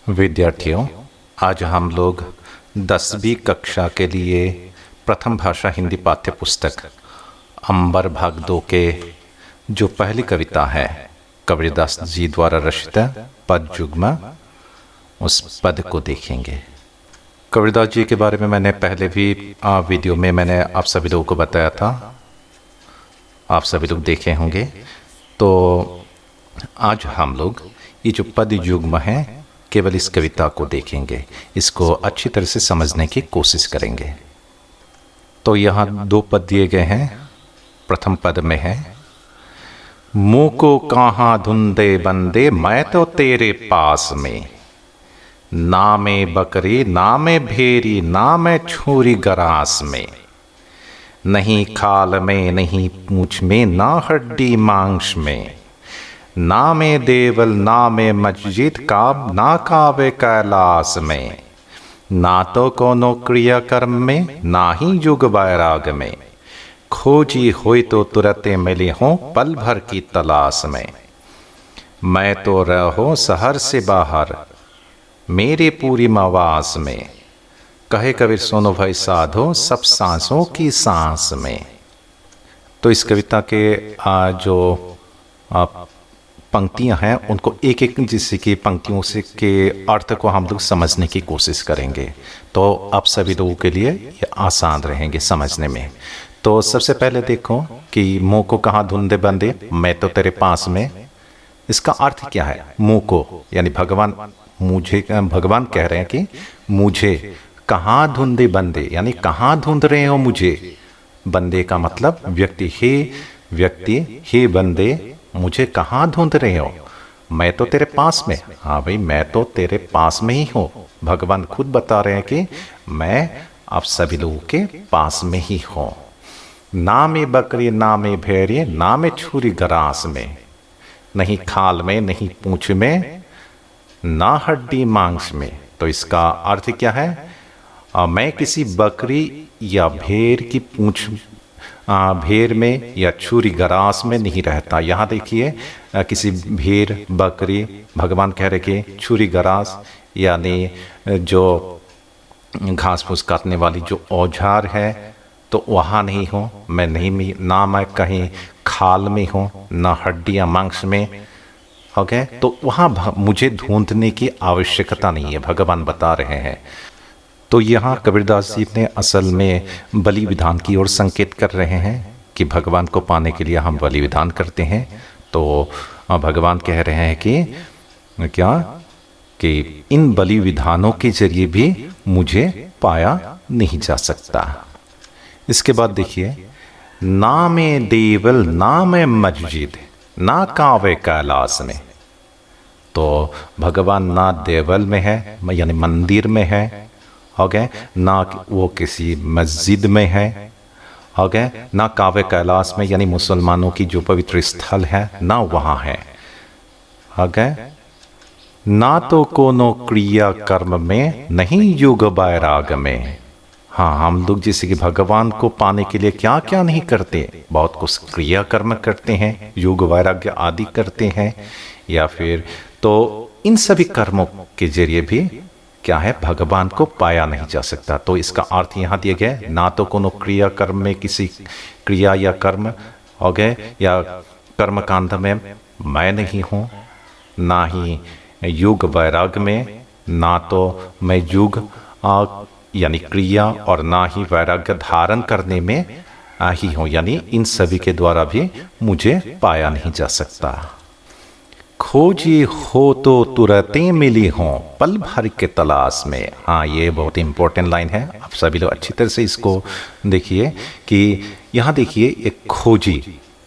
विद्यार्थियों, आज हम लोग 10वीं कक्षा के लिए प्रथम भाषा हिंदी पाठ्य पुस्तक अंबर भाग 2 के जो पहली कविता है कबीरदास जी द्वारा रचित पद युग्म, उस पद को देखेंगे। कबीरदास जी के बारे में मैंने पहले भी वीडियो में मैंने आप सभी लोगों को बताया था, आप सभी लोग देखे होंगे। तो आज हम लोग ये जो पद युग्म है केवल इस कविता को देखेंगे, इसको अच्छी तरह से समझने की कोशिश करेंगे। तो यहाँ 2 पद दिए गए हैं। प्रथम पद में है, मुँह को कहाँ धुंधे बंदे मैं तो तेरे पास में, ना मैं बकरी ना मैं भेरी ना मैं छुरी गरास में, नहीं खाल में नहीं पूंछ में ना हड्डी मांस में, ना में देवल ना में मस्जिद का ना कावे कैलाश में, ना तो कोनो क्रिया कर्म में ना ही युग वैराग में, खोजी हुई तो तुरते मिली हो पल भर की तलाश में, मैं तो रहो शहर से बाहर मेरे पूरी मवास में, कहे कबीर सुनो भाई साधो सब सांसों की सांस में। तो इस कविता के जो पंक्तियां हैं उनको एक एक जैसे की पंक्तियों से के अर्थ को हम लोग समझने की कोशिश करेंगे, तो आप सभी लोगों के लिए ये आसान रहेंगे समझने में। तो सबसे पहले देखो कि मुँह को कहाँ धुंधे बंदे मैं तो तेरे पास में, इसका अर्थ क्या है? मुँह को यानी भगवान, मुझे भगवान कह रहे हैं कि मुझे कहाँ धुंधे बंदे यानी कहाँ धुंध रहे हो मुझे। बंदे का मतलब व्यक्ति, हे बंदे मुझे कहाँ धुंध रहे हो, मैं तो तेरे पास में। हाँ भाई, मैं तो तेरे पास में ही हूँ। भगवान खुद बता रहे हैं कि मैं आप सभी लोगों के पास में ही हूँ। ना में बकरी ना में भेड़िए ना में छुरी गरास में, नहीं खाल में नहीं पूंछ में ना हड्डी मांस में। तो इसका अर्थ क्या है? मैं किसी बकरी या भेड़ की पूंछ भेड़ में या छुरी गरास में नहीं रहता। यहाँ देखिए किसी भेड़ बकरी, भगवान कह रहे कि छुरी गरास यानी जो घास फूस काटने वाली जो औजार है, तो वहाँ नहीं हूँ मैं, नहीं ना मैं कहीं खाल में हूँ ना हड्डी या मांस में। ओके, तो वहाँ मुझे ढूंढने की आवश्यकता नहीं है, भगवान बता रहे हैं। तो यहाँ कबीरदास जी ने असल में बलि विधान की ओर संकेत कर रहे हैं कि भगवान को पाने के लिए हम बलि विधान करते हैं। तो भगवान कह रहे हैं कि क्या कि इन बलि विधानों के जरिए भी मुझे पाया नहीं जा सकता। इसके बाद देखिए, ना में देवल ना में मस्जिद ना कावे कैलाश में। तो भगवान ना देवल में है यानी मंदिर में है, हो गए, ना वो किसी मस्जिद में है, हो गए, ना कावे कैलाश में यानी मुसलमानों की जो पवित्र स्थल है ना वहाँ है, हो गए, ना तो कोनो क्रिया कर्म में नहीं युग वैराग में। हाँ, हम लोग जैसे कि भगवान को पाने के लिए क्या क्या नहीं करते, बहुत कुछ क्रिया कर्म करते हैं, युग वैराग्य आदि करते हैं, या फिर तो इन सभी कर्मों के जरिए भी क्या है, भगवान को पाया नहीं जा सकता। तो इसका अर्थ यहाँ दिए गए, ना तो कोनो क्रिया कर्म में किसी क्रिया या कर्म हो गए या कर्म कांड में मैं नहीं हूँ, ना ही युग वैराग में, ना तो मैं युग यानी क्रिया और ना ही वैराग्य धारण करने में ही हूँ, यानी इन सभी के द्वारा भी मुझे पाया नहीं जा सकता। खोजी हो तो तुरंते मिली हो पल भर के तलाश में। हाँ, ये बहुत इंपॉर्टेंट लाइन है, आप सभी लोग अच्छी तरह से इसको देखिए कि यहाँ देखिए एक खोजी,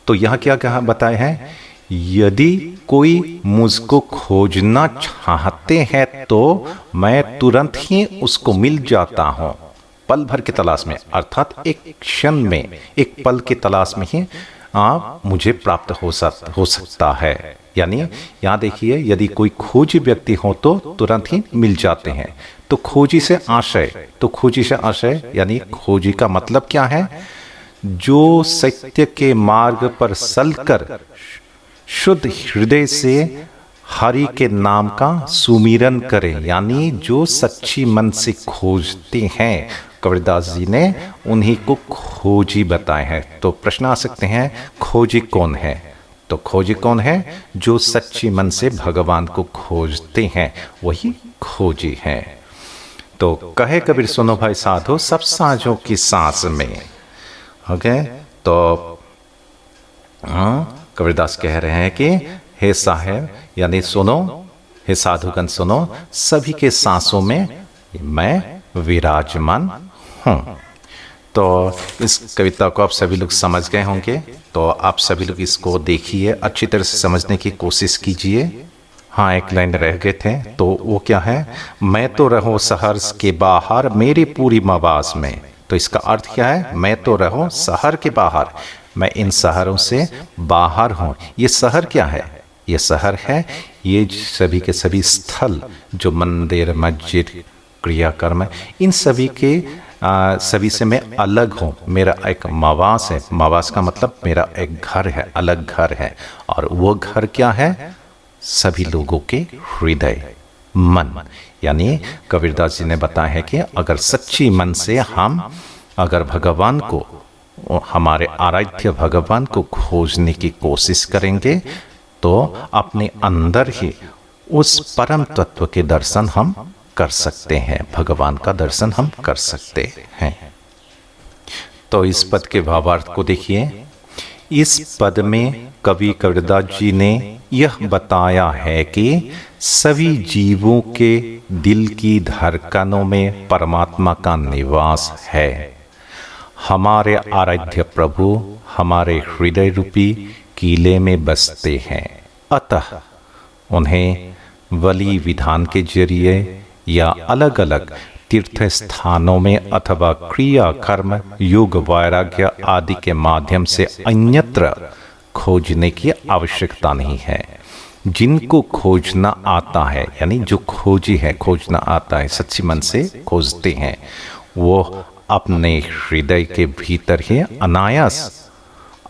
तो यहाँ क्या कहा बताए हैं, यदि कोई मुझको खोजना चाहते हैं तो मैं तुरंत ही उसको मिल जाता हूँ पल भर की तलाश में, अर्थात एक क्षण में, एक पल की तलाश में ही मुझे प्राप्त हो सकता है। यानी यहाँ देखिए, यदि कोई खोजी व्यक्ति हो तो तुरंत ही मिल जाते हैं। तो खोजी से आशय, तो खोजी से आशय यानी खोजी का मतलब क्या है? जो सत्य के मार्ग पर चलकर शुद्ध हृदय से हरि के नाम का सुमिरन करें, यानी जो सच्ची मन से खोजते हैं, कबीरदास जी ने उन्हीं को खोजी बताए हैं। तो प्रश्न आ सकते हैं, खोजी कौन है? तो खोजी कौन है? जो सच्ची मन से भगवान को खोजते हैं, वही खोजी हैं। तो कहे कबीर सुनो भाई साधो, सब साँझों की सांस में। ओके, तो कबीरदास कह रहे हैं कि हे साहेब, यानी सुनो, हे साधुगण सुनो, सभी के सांसों में मैं विराजमान हूँ। तो इस कविता को आप सभी लोग समझ गए होंगे। तो आप सभी लोग इसको देखिए, अच्छी तरह से समझने की कोशिश कीजिए। हाँ, एक लाइन रह गए थे, तो वो क्या है? मैं तो रहूं शहर के बाहर मेरी पूरी मवाज में। तो इसका अर्थ क्या है? मैं तो रहूं शहर के बाहर, मैं इन शहरों से बाहर हूँ। ये शहर क्या है? ये शहर है ये सभी के सभी स्थल, जो मंदिर, मस्जिद, क्रियाकर्म, इन सभी के सभी से मैं अलग हूँ। मेरा एक मवास है। मवास का मतलब मेरा एक घर है, अलग घर है। और वो घर क्या है? सभी लोगों के हृदय, मन। यानी कबीरदास जी ने बताया है कि अगर सच्ची मन से हम अगर भगवान को, हमारे आराध्य भगवान को खोजने की कोशिश करेंगे, तो अपने अंदर ही उस परम तत्व के दर्शन हम कर सकते हैं, भगवान का दर्शन हम कर सकते हैं। तो इस पद के भावार्थ को देखिए। इस पद में कवि कबीरदास जी ने यह बताया है कि सभी जीवों के दिल की धड़कनों में परमात्मा का निवास है। हमारे आराध्य प्रभु हमारे हृदय रूपी किले में बसते हैं। अतः उन्हें बलि विधान के जरिए या अलग अलग तीर्थ स्थानों में अथवा क्रिया, कर्म, योग, वैराग्य आदि के माध्यम से अन्यत्र खोजने की आवश्यकता नहीं है। जिनको खोजना आता है, यानी जो खोजी है, खोजना आता है, सच्ची मन से खोजते हैं, वो अपने हृदय के भीतर ही अनायास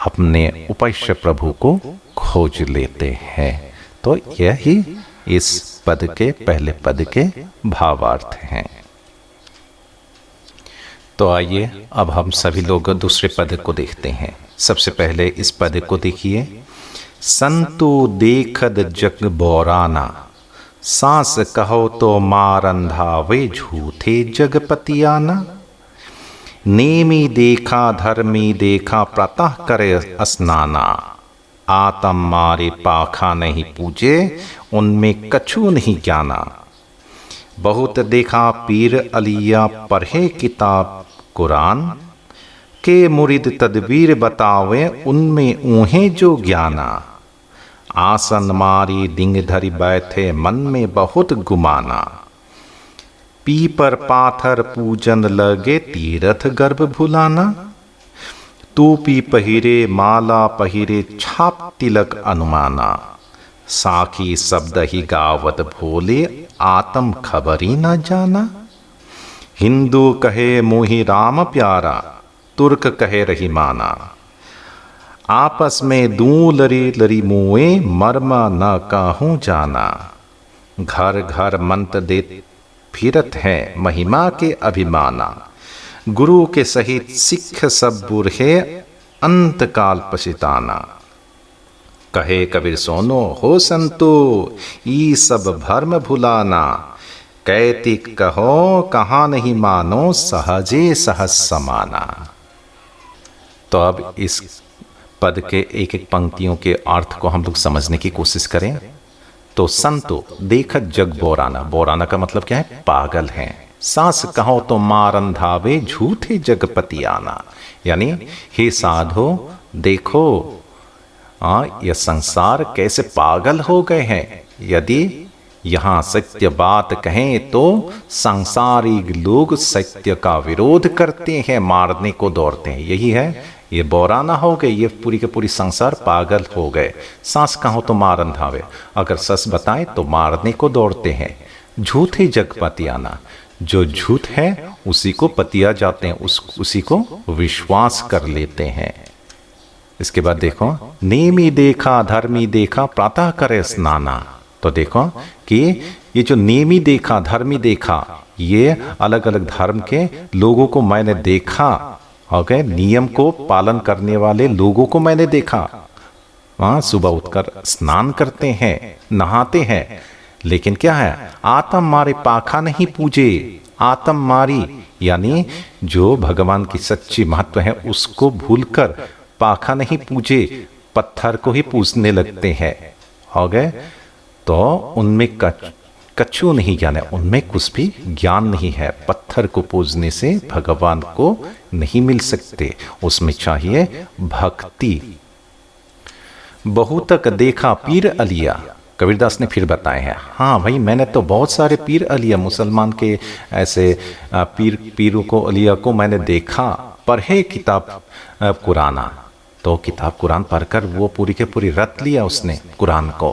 अपने उपास्य प्रभु को खोज लेते हैं। तो यही इस पद के पहले पद के भावार्थ हैं। तो आइए अब हम सभी लोग दूसरे पद को देखते हैं। सबसे पहले इस पद को देखिए। संतो देखद जग बोराना, सांस कहो तो मारंधा वे झूठे जगपतियाना। नेमी देखा धर्मी देखा प्रातः करे स्नाना, आतम मारे पाखा नहीं पूजे उनमें कछु नहीं जाना। बहुत देखा पीर अलिया पढ़े किताब कुरान, के मुरीद तदबीर बतावे उनमें ऊहे जो ज्ञाना। आसन मारी दिंग धरी बैठे मन में बहुत गुमाना। पीपर पाथर पूजन लगे तीरथ गर्भ भुलाना। टोपी पहिरे माला पहिरे छाप तिलक अनुमाना। साखी शब्द ही गावत भोले आत्म खबरी न जाना। हिंदू कहे मोहि राम प्यारा, तुर्क कहे रही माना। आपस में दू लरी लरी मुए मर्मा न कहूँ जाना। घर घर मंत्र दे फिरत है महिमा के अभिमाना। गुरु के सहित सिख सब बुरहे अंत काल पछताना। कहे कबीर सोनो हो संतो ई सब भर्म भुलाना। कहती कहो कहाँ नहीं मानो सहजे सहज समाना। तो अब इस पद के एक एक पंक्तियों के अर्थ को हम लोग समझने की कोशिश करें। तो संतो देखत जग बोराना, बोराना का मतलब क्या है? पागल हैं। सांस कहो तो मारन धावे झूठे जगपति आना, यानी हे साधो देखो यह संसार कैसे पागल हो गए हैं। यदि यहाँ सत्य बात कहें तो सांसारिक लोग सत्य का विरोध करते हैं, मारने को दौड़ते हैं। यही है, ये बोराना हो गए, ये पूरी के पूरी संसार पागल हो गए। सांस कहो तो मारन धावे, अगर सच बताएं तो मारने को दौड़ते हैं। झूठे जगपति आना, जो झूठ है उसी को पतिया जाते हैं, उसी को विश्वास कर लेते हैं। इसके बाद देखो, नेमी देखा धर्मी देखा प्रातः करे स्नाना। तो देखो कि ये जो नेमी देखा, धर्मी देखा, ये अलग अलग धर्म के लोगों को मैंने देखा। ओके, नियम को पालन करने वाले लोगों को मैंने देखा। वहां सुबह उठकर स्नान करते हैं, नहाते हैं, लेकिन क्या है, आत्म मारे पाखा नहीं पूजे। आत्म मारी यानी जो भगवान की सच्ची महत्व है उसको भूलकर पाखा नहीं पूजे, पत्थर को ही पूजने लगते हैं। हो गए, तो उनमें कछु नहीं ज्ञान है, उनमें कुछ भी ज्ञान नहीं है। पत्थर को पूजने से भगवान को नहीं मिल सकते, उसमें चाहिए भक्ति। बहुतक देखा पीर अलिया, कबीरदास ने फिर बताए हैं। हाँ भाई, मैंने तो बहुत सारे पीर अलिया, मुसलमान के ऐसे पीरों को, अलिया को मैंने देखा। पढ़े किताब कुराना, तो किताब कुरान पढ़कर वो पूरी के पूरी रट लिया उसने कुरान को।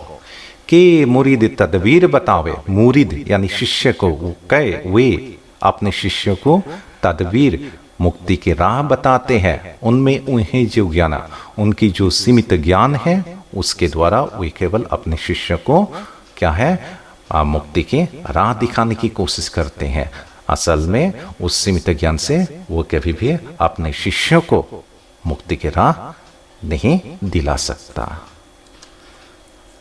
कि मुरीद तदबीर बतावे, मुरीद यानी शिष्य को, वो कहे वे अपने शिष्य को तदबीर मुक्ति की राह बताते हैं। उनमें उन्हें जो ज्ञान, उनकी जो सीमित ज्ञान है उसके द्वारा वे केवल अपने शिष्य को क्या है, मुक्ति की राह दिखाने की कोशिश करते हैं। असल में उस सीमित ज्ञान से वो कभी भी अपने शिष्यों को मुक्ति की राह नहीं दिला सकता।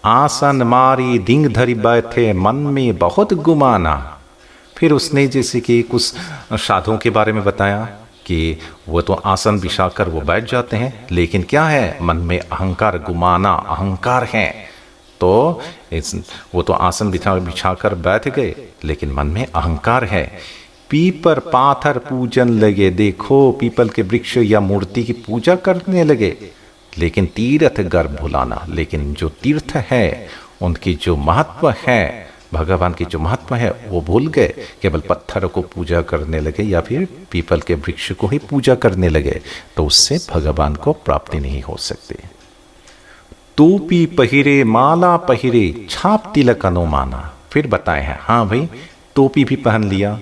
आसन मारी दिंग धरी बैठे, मन में बहुत गुमाना। फिर उसने जैसे कि कुछ साधुओं के बारे में बताया कि वो तो आसन बिछाकर वो बैठ जाते हैं, लेकिन क्या है, मन में अहंकार, गुमाना, अहंकार है। तो वो तो आसन बिछाकर बैठ गए, लेकिन मन में अहंकार है। पीपर पाथर पूजन लगे, देखो पीपल के वृक्ष या मूर्ति की पूजा करने लगे, लेकिन तीर्थ गर्भ भुलाना। लेकिन जो तीर्थ है, उनकी जो महत्व है, भगवान की जो महत्व है वो भूल गए, केवल पत्थर को पूजा करने लगे या फिर पीपल के वृक्ष को ही पूजा करने लगे, तो उससे भगवान को प्राप्ति नहीं हो सकती। टोपी पहिरे, माला पहिरे, छाप तिलक अनुमाना। फिर बताए हैं, हाँ भाई, टोपी भी पहन लिया,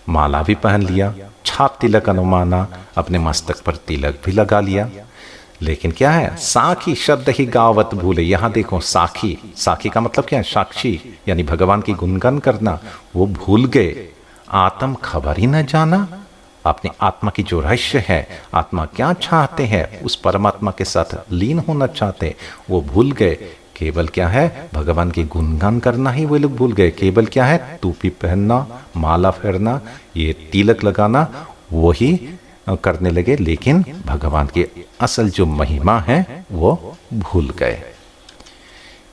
माला भी पहन लिया, छाप तिलक अनुमाना, अपने मस्तक पर तिलक भी लगा लिया, लेकिन क्या है, साखी शब्द ही गावत भूले। यहाँ देखो, साखी, साखी का मतलब क्या है, साक्षी, यानी भगवान की गुणगान करना वो भूल गए। आत्म खबर ही न जाना, अपनी आत्मा की जो रहस्य है, आत्मा क्या चाहते हैं, उस परमात्मा के साथ लीन होना चाहते, वो भूल गए। केवल क्या है, भगवान की गुणगान करना ही वो लोग भूल गए। केवल क्या है, टोपी पहनना, माला फेरना, ये तिलक लगाना, वही करने लगे, लेकिन भगवान की असल जो महिमा है वो भूल गए।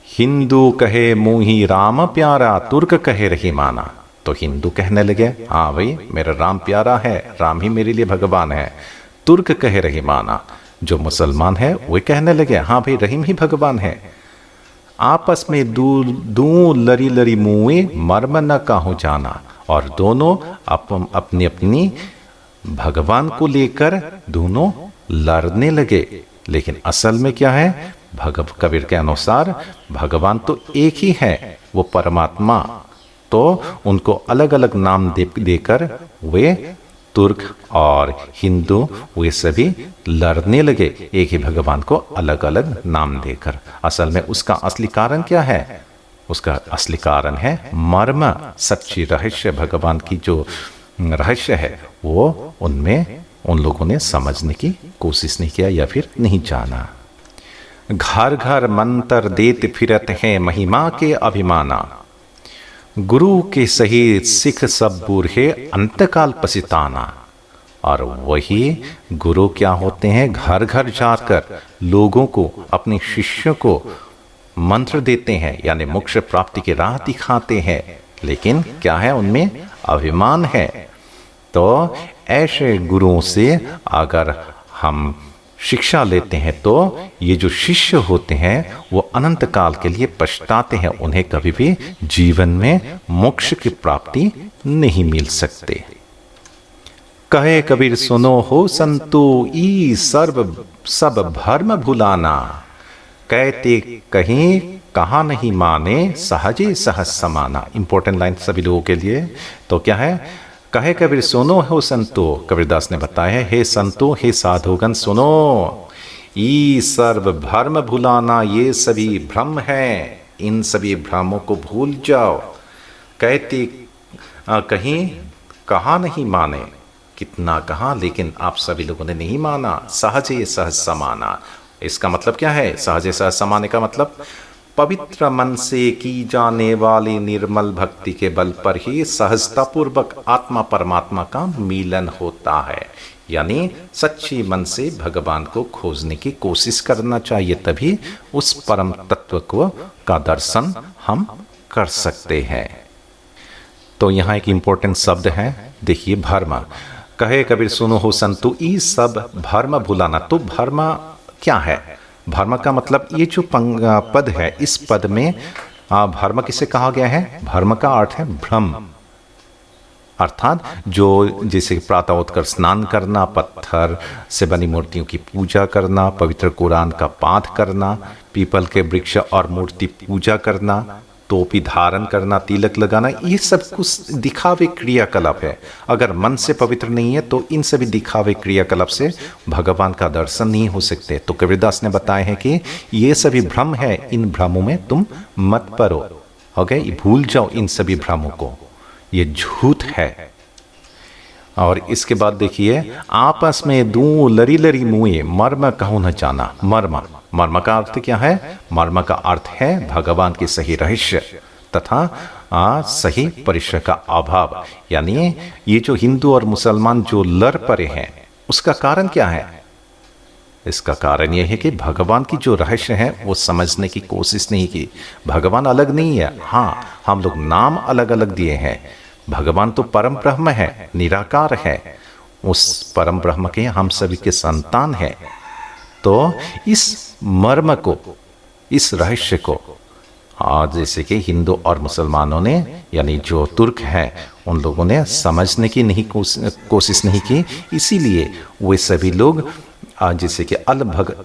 हिंदू कहे मुही राम प्यारा, तुर्क कहे रहीमाना। तो हिंदू कहने लगे, हाँ भाई, मेरा राम प्यारा है, राम ही मेरे लिए भगवान है। तुर्क कहे रहीमाना, जो मुसलमान है वो कहने लगे, हाँ भाई, रहीम ही भगवान है। आपस में दू लरी लरी मुए, मर्म न काहू जाना। और दोनों अपनी अपनी भगवान को लेकर दोनों लड़ने लगे, लेकिन असल में क्या है, कबीर के अनुसार भगवान तो एक ही है, वो परमात्मा। तो उनको अलग अलग नाम देकर वे तुर्क और हिंदू वे सभी लड़ने लगे, एक ही भगवान को अलग अलग नाम देकर। असल में उसका असली कारण क्या है, उसका असली कारण है मर्म, सच्ची रहस्य, भगवान की जो रहस्य है वो उनमें उन लोगों ने समझने की कोशिश नहीं किया या फिर नहीं जाना। घर घर मंत्र देते फिरत हैं, महिमा के अभिमाना। गुरु के सही सिख सब बूढ़े, अंतकाल पछताना। और वही गुरु क्या होते हैं, घर घर जाकर लोगों को, अपने शिष्य को मंत्र देते हैं, यानी मोक्ष प्राप्ति की राह दिखाते हैं, लेकिन क्या है, उनमें अभिमान है। तो ऐसे गुरुओं से अगर हम शिक्षा लेते हैं तो ये जो शिष्य होते हैं वो अनंत काल के लिए पछताते हैं, उन्हें कभी भी जीवन में मोक्ष की प्राप्ति नहीं मिल सकते। कहे कबीर सुनो हो संतो, ई सर्व सब भर्म भुलाना। कहते कहीं कहा नहीं माने, सहजे सहज समाना। इंपॉर्टेंट लाइन सभी लोगों के लिए। तो क्या है, कहे कबीर सुनो हो संतो, कबीरदास ने बताया है, हे संतो, हे साधुगण सुनो, ई सर्व भ्रम भुलाना, ये सभी भ्रम है, इन सभी भ्रमों को भूल जाओ। कहते कहीं कहा नहीं माने, कितना कहा लेकिन आप सभी लोगों ने नहीं माना। सहजे सहज समाना, इसका मतलब क्या है? सहजे सहज समाने का मतलब पवित्र मन से की जाने वाली निर्मल भक्ति के बल पर ही सहजतापूर्वक आत्मा परमात्मा का मिलन होता है। यानी सच्ची मन से भगवान को खोजने की कोशिश करना चाहिए, तभी उस परम तत्व को का दर्शन हम कर सकते हैं। तो यहाँ एक इम्पोर्टेंट शब्द है, देखिए भर्म। कहे कबीर सुनो हो संतु ई सब भर्म भुलाना। तो भर्म क्या है? भर्म का मतलब ये जो पद है, इस पद में भर्म किसे कहा गया है? भर्म का अर्थ है भ्रम, अर्थात जो जैसे प्रातः उठकर स्नान करना, पत्थर से बनी मूर्तियों की पूजा करना, पवित्र कुरान का पाठ करना, पीपल के वृक्ष और मूर्ति पूजा करना, टोपी धारण करना, तिलक लगाना, ये सब कुछ दिखावे क्रियाकलाप है। अगर मन से पवित्र नहीं है तो इन सभी दिखावे क्रियाकलाप से भगवान का दर्शन नहीं हो सकते। तो कबीरदास ने बताया है कि ये सभी भ्रम है, इन भ्रमों में तुम मत पड़ो। ओके, भूल जाओ इन सभी भ्रमों को, ये झूठ है। और इसके बाद देखिए, आपस में दू लरी लरी मुए मर्म कहूँ न जाना। मर्म, मर्म का अर्थ क्या है? मर्म का अर्थ है भगवान की सही रहस्य तथा सही परिचय का अभाव। यानी ये जो हिंदू और मुसलमान जो लड़ पड़े हैं, उसका कारण क्या है? इसका कारण यह है कि भगवान की जो रहस्य है वो समझने की कोशिश नहीं की। भगवान अलग नहीं है, हाँ हम लोग नाम अलग अलग दिए हैं। भगवान तो परम ब्रह्म है, निराकार है, उस परम ब्रह्म के हम सभी के संतान हैं। तो इस मर्म को, इस रहस्य को जैसे कि हिंदू और मुसलमानों ने, यानी जो तुर्क हैं, उन लोगों ने समझने की नहीं कोशिश नहीं की। इसीलिए वे सभी लोग जैसे कि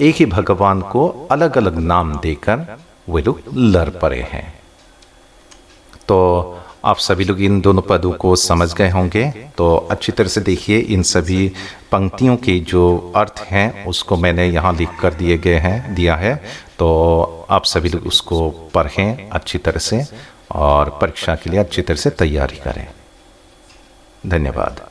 एक ही भगवान को अलग अलग नाम देकर वे लोग लड़ पड़े हैं। तो आप सभी लोग इन दोनों पदों को समझ गए होंगे। तो अच्छी तरह से देखिए, इन सभी पंक्तियों के जो अर्थ हैं उसको मैंने यहाँ लिख कर दिया है। तो आप सभी लोग उसको पढ़ें अच्छी तरह से और परीक्षा के लिए अच्छी तरह से तैयारी करें। धन्यवाद।